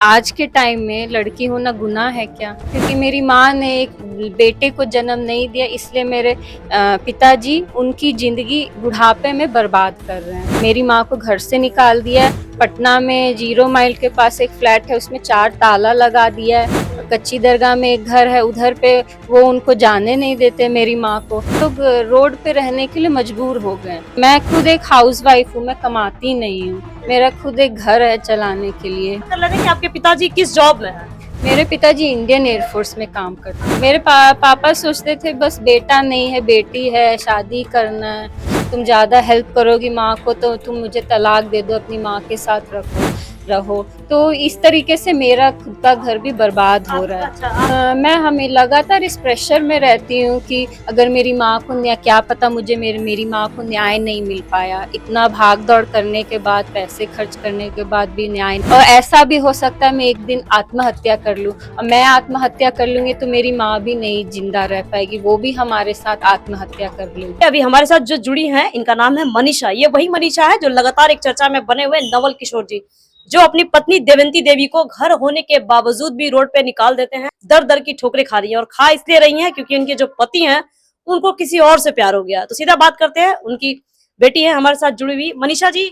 आज के टाइम में लड़की होना गुनाह है क्या? क्योंकि मेरी माँ ने एक बेटे को जन्म नहीं दिया, इसलिए मेरे पिताजी उनकी ज़िंदगी बुढ़ापे में बर्बाद कर रहे हैं। मेरी माँ को घर से निकाल दिया है, पटना में 0 माइल के पास एक फ्लैट है, उसमें 4 ताला लगा दिया है। कच्ची दरगाह में एक घर है, उधर पे वो उनको जाने नहीं देते मेरी माँ को। लोग रोड पे रहने के लिए मजबूर हो गए। मैं खुद एक हाउसवाइफ हूँ, मैं कमाती नहीं हूँ। मेरा खुद एक घर है चलाने के लिए। कर लेते हैं कि आपके पिताजी किस जॉब में हैं? मेरे पिताजी इंडियन एयरफोर्स में काम करते हैं। मेरे पापा सोचते थे बस बेटा नहीं है, बेटी है, शादी करना है। तुम ज्यादा हेल्प करोगी माँ को तो तुम मुझे तलाक दे दो, अपनी माँ के साथ रहो। तो इस तरीके से मेरा खुद का घर भी बर्बाद हो रहा है। अच्छा, मैं हमें लगातार इस प्रेशर में रहती हूँ कि अगर मेरी माँ को क्या पता मुझे मेरी माँ को न्याय नहीं मिल पाया, इतना भाग दौड़ करने के बाद, पैसे खर्च करने के बाद भी न्याय। और ऐसा भी हो सकता है मैं एक दिन आत्महत्या कर लूँ, और मैं आत्महत्या कर लूंगी तो मेरी माँ भी नहीं जिंदा रह पाएगी, वो भी हमारे साथ आत्महत्या कर लेगी। अभी हमारे साथ जो जुड़ी हैं इनका नाम है मनीषा। ये वही मनीषा है जो लगातार एक चर्चा में बने हुए नवल किशोर जी, जो अपनी पत्नी देवंती देवी को घर होने के बावजूद भी रोड पे निकाल देते हैं। दर दर की ठोकरें खा रही हैं, और खा इसलिए रही हैं क्योंकि उनके जो पति हैं उनको किसी और से प्यार हो गया। तो सीधा बात करते हैं, उनकी बेटी है हमारे साथ जुड़ी हुई। मनीषा जी,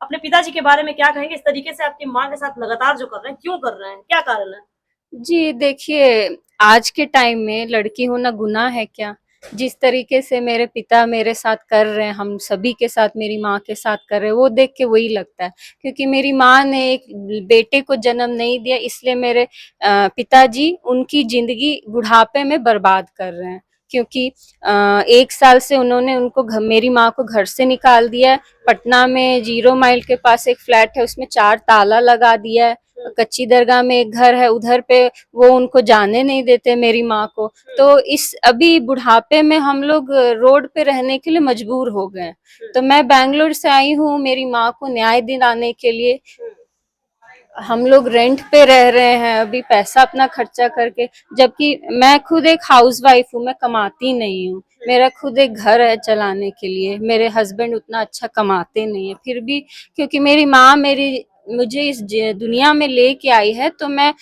अपने पिताजी के बारे में क्या कहेंगे? इस तरीके से आपकी माँ के साथ लगातार जो कर रहे हैं, क्यों कर रहे हैं, क्या कारण है? जी देखिए, आज के टाइम में लड़की होना गुनाह है क्या? जिस तरीके से मेरे पिता मेरे साथ कर रहे हैं, हम सभी के साथ, मेरी माँ के साथ कर रहे हैं, वो देख के वही लगता है। क्योंकि मेरी माँ ने एक बेटे को जन्म नहीं दिया, इसलिए मेरे पिताजी उनकी ज़िंदगी बुढ़ापे में बर्बाद कर रहे हैं। क्योंकि 1 साल से उन्होंने मेरी माँ को घर से निकाल दिया है। पटना में 0 माइल के पास एक फ्लैट है, उसमें 4 ताला लगा दिया है। कच्ची दरगाह में एक घर है, उधर पे वो उनको जाने नहीं देते मेरी माँ को। तो इस अभी बुढ़ापे में हम लोग रोड पे रहने के लिए मजबूर हो गए। तो मैं बैंगलोर से आई हूँ मेरी माँ को न्याय दिलाने के लिए। हम लोग रेंट पे रह रहे हैं अभी, पैसा अपना खर्चा करके, जबकि मैं खुद एक हाउसवाइफ हूँ, मैं कमाती नहीं हूँ। मेरा खुद एक घर है चलाने के लिए। मेरे हस्बैंड उतना अच्छा कमाते नहीं है, फिर भी क्योंकि मेरी माँ मुझे इस दुनिया में लेके आई है, तो मैं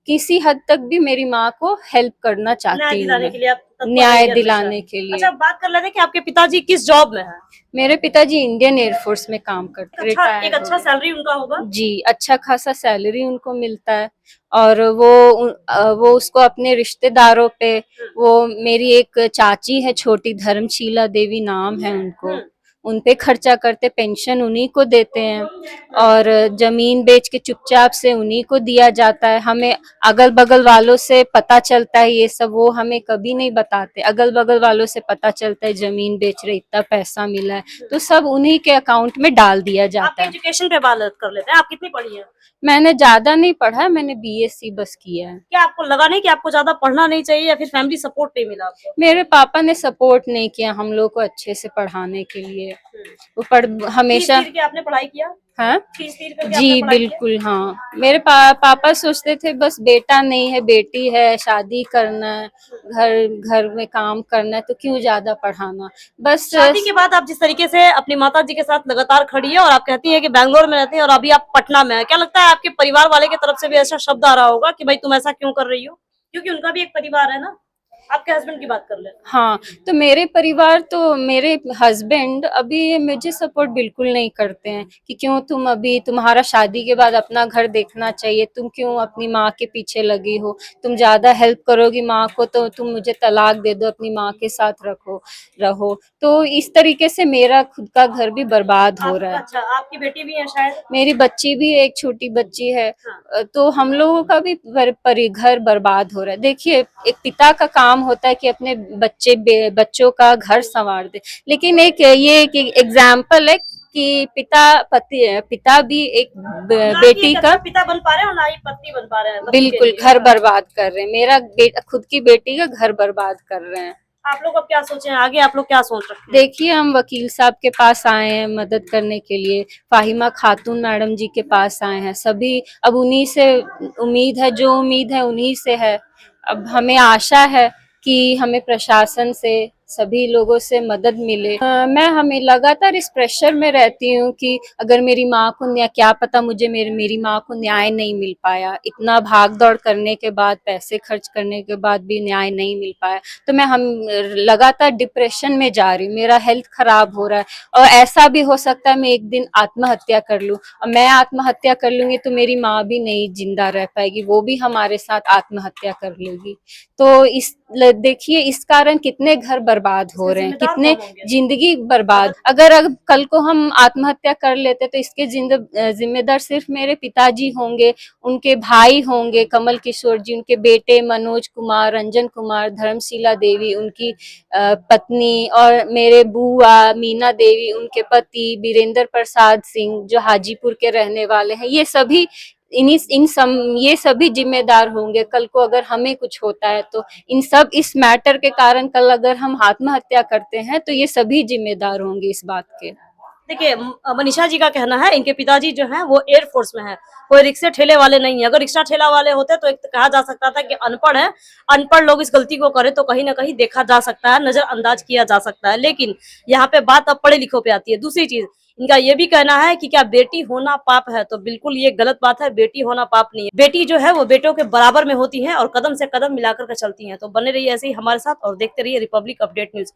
किसी हद तक भी मेरी माँ को हेल्प करना न्याय चाहती हूँ, दिलाने मैं के लिए आप तत्पर न्याय रही है हमेशा। दिलाने के लिए। अच्छा, बात कर लेते हैं कि आपके पिताजी किस जॉब में हैं? मेरे पिताजी इंडियन एयरफोर्स में काम करते, एक रिटायर हो अच्छा गए। सैलरी उनका होगा। जी, अच्छा खासा सैलरी उनको मिलता है। और वो उसको अपने रिश्तेदारों पे, वो मेरी एक चाची है छोटी, धर्मशीला देवी नाम है उनको, उन पे खर्चा करते, पेंशन उन्हीं को देते हैं, और जमीन बेच के चुपचाप से उन्हीं को दिया जाता है। हमें अगल बगल वालों से पता चलता है ये सब, वो हमें कभी नहीं बताते। अगल बगल वालों से पता चलता है जमीन बेच रहे, इतना पैसा मिला है, तो सब उन्हीं के अकाउंट में डाल दिया जाता आपके है। एजुकेशन पे बात कर लेते हैं। आप कितनी पढ़ी हैं? मैंने ज्यादा नहीं पढ़ा, मैंने बीएससी बस किया है। क्या आपको लगा नहीं कि आपको ज्यादा पढ़ना नहीं चाहिए, या फिर फैमिली सपोर्ट नहीं मिला आपको? मेरे पापा ने सपोर्ट नहीं किया हम लोग को अच्छे से पढ़ाने के लिए। वो पढ़ फीस हमेशा। तीर के आपने पढ़ाई किया? हाँ फीस तीर करके आपने जी पढ़ाई किया? बिल्कुल, हाँ। मेरे पापा सोचते थे बस बेटा नहीं है, बेटी है, शादी करना है, घर घर में काम करना है, तो क्यों ज्यादा पढ़ाना, बस। शादी के बाद आप जिस तरीके से अपनी माता जी के साथ लगातार खड़ी है, और आप कहती है कि बैंगलोर में रहती हैं और अभी आप पटना में है, क्या लगता है आपके परिवार वाले की तरफ से भी ऐसा शब्द आ रहा होगा कि भाई तुम ऐसा क्यों कर रही हो? क्योंकि उनका भी एक परिवार है ना। आपके हस्बैंड की बात कर ले। हाँ, तो मेरे परिवार, तो मेरे हस्बैंड अभी मुझे सपोर्ट बिल्कुल नहीं करते हैं कि क्यों तुम अभी, तुम्हारा शादी के बाद अपना घर देखना चाहिए, तुम क्यों अपनी माँ के पीछे लगी हो, तुम ज्यादा हेल्प करोगी माँ को तो तुम मुझे तलाक दे दो, अपनी माँ के साथ रहो। तो इस तरीके से मेरा खुद का घर भी बर्बाद हो रहा है। अच्छा, आपकी बेटी भी है शायद? मेरी बच्ची भी, एक छोटी बच्ची है। हाँ। तो हम लोगों का भी घर बर्बाद हो रहा है। देखिए, एक पिता का काम होता है कि अपने बच्चों का घर संवार दे, लेकिन एक एग्जाम्पल है कि पिता भी एक ना कि बेटी एक का अच्छा पिता बन पा रहे हैं, और ना ही पति बन पा रहे हैं बच्ची के बिल्कुल लिए। घर बर्बाद कर रहे हैं। मेरा खुद की बेटी का घर बर्बाद कर रहे हैं। आप लोग अब क्या सोचे हैं आगे? आप लोग क्या सोच रखे हैं? देखिए, हम वकील साहब के पास आए हैं मदद करने के लिए, फाहिमा खातून मैडम जी के पास आए हैं। सभी अब उन्हीं से उम्मीद है, जो उम्मीद है उन्हीं से है। अब हमें आशा है कि हमें प्रशासन से सभी लोगों से मदद मिले। मैं हमें लगातार इस प्रेशर में रहती हूँ कि अगर मेरी माँ को न्याय, क्या पता मुझे मेरी माँ को न्याय नहीं मिल पाया, इतना भाग दौड़ करने के बाद, पैसे खर्च करने के बाद भी न्याय नहीं मिल पाया, तो मैं हम लगातार डिप्रेशन में जा रही हूँ, मेरा हेल्थ खराब हो रहा है। और ऐसा भी हो सकता है मैं एक दिन आत्महत्या कर लूं, और मैं आत्महत्या कर लूंगी तो मेरी माँ भी नहीं जिंदा रह पाएगी, वो भी हमारे साथ आत्महत्या कर लेगी। तो देखिए इस कारण कितने घर बर्बाद हो रहे हैं, जिम्मेदार कितने कौन होंगे? जिंदगी बर्बाद। अगर कल को हम आत्महत्या कर लेते तो इसके जिम्मेदार सिर्फ मेरे पिताजी होंगे, उनके भाई होंगे कमल किशोर जी, उनके बेटे मनोज कुमार, रंजन कुमार, धर्मशिला देवी उनकी पत्नी, और मेरे बुआ मीना देवी उनके पति, बीरेंद्र प्रसाद सिंह जो हाजीपुर के रहने वाले हैं, ये सभी ये सभी जिम्मेदार होंगे कल को अगर हमें कुछ होता है तो। इस मैटर के कारण कल अगर हम आत्महत्या करते हैं तो ये सभी जिम्मेदार होंगे इस बात के। देखिए मनीषा जी का कहना है इनके पिताजी जो हैं वो एयरफोर्स में है, कोई रिक्शे ठेले वाले नहीं है। अगर रिक्शा ठेला वाले होते तो एक तो कहा जा सकता था कि अनपढ़ है, अनपढ़ लोग इस गलती को करे तो कहीं ना कहीं देखा जा सकता है, नजरअंदाज किया जा सकता है। लेकिन यहाँ पे बात अब पढ़े लिखों पे आती है। दूसरी चीज इनका ये भी कहना है कि क्या बेटी होना पाप है, तो बिल्कुल ये गलत बात है। बेटी होना पाप नहीं है, बेटी जो है वो बेटों के बराबर में होती है और कदम से कदम मिलाकर के चलती है। तो बने रहिए ऐसे ही हमारे साथ और देखते रहिए रिपब्लिक अपडेट न्यूज।